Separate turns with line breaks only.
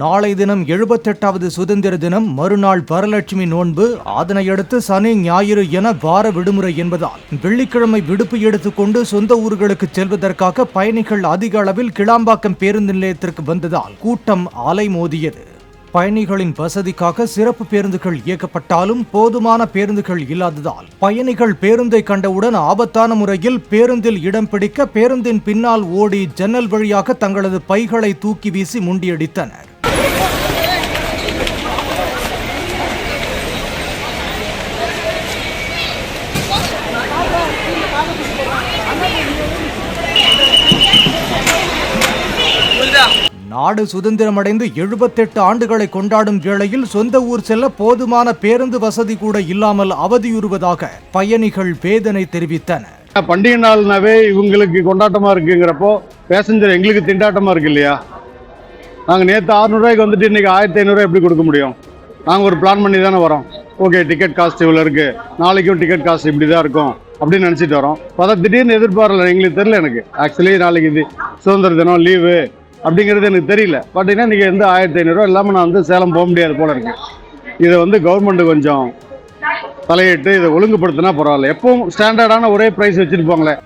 நாளை தினம் 78வது சுதந்திர தினம், மறுநாள் வரலட்சுமி நோன்பு. அதனையடுத்து சனி ஞாயிறு என வார விடுமுறை என்பதால் வெள்ளிக்கிழமை விடுப்பு எடுத்துக்கொண்டு சொந்த ஊர்களுக்கு செல்வதற்காக பயணிகள் அதிக அளவில் கிளாம்பாக்கம் பேருந்து நிலையத்திற்கு வந்ததால் கூட்டம் அலைமோதியது. பயணிகளின் வசதிக்காக சிறப்பு பேருந்துகள் இயக்கப்பட்டாலும் போதுமான பேருந்துகள் இல்லாததால் பயணிகள் பேருந்தை கண்டவுடன் ஆபத்தான முறையில் பேருந்தில் இடம் பிடிக்க பேருந்தின் பின்னால் ஓடி ஜன்னல் வழியாக தங்களது பைகளை தூக்கி வீசி முண்டியடித்தனர். நாடு சுதந்திரமடைந்து 78 ஆண்டுகளை கொண்டாடும் வேளையில் சொந்த ஊர் செல்ல போதுமான பேருந்து வசதி கூட இல்லாமல் அவதியுறுவதாக பயணிகள் வேதனை தெரிவித்தனர்.
பண்டிகை நாள்னாவே இவங்களுக்கு கொண்டாட்டமா இருக்குங்கிறப்போ பேசஞ்சர் எங்களுக்கு திண்டாட்டமா இருக்கு இல்லையா? நாங்கள் நேற்று 600 ரூபாய்க்கு வந்துட்டு இன்னைக்கு 1500 எப்படி கொடுக்க முடியும்? நாங்கள் ஒரு பிளான் பண்ணி தானே வரோம். ஓகே, டிக்கெட் காஸ்ட் இவ்வளோ இருக்கு, நாளைக்கும் டிக்கெட் காஸ்ட் இப்படி தான் இருக்கும் அப்படின்னு நினச்சிட்டு வரோம். அதை திடீர்னு எதிர்பார்க்கல, எங்களுக்கு தெரியல. எனக்கு ஆக்சுவலி நாளைக்கு இது சுதந்திர தினம் லீவு அப்படிங்கிறது எனக்கு தெரியல. பார்த்தீங்கன்னா நீங்கள் எந்த 1500 ரூபா இல்லாமல் நான் சேலம் போக முடியாது போல இருக்கு. இதை கவர்மெண்ட் கொஞ்சம் தலையிட்டு இதை ஒழுங்குபடுத்தினா பரவாயில்ல. எப்பவும் ஸ்டாண்டர்டான ஒரே ப்ரைஸ் வச்சுட்டு போங்களேன்.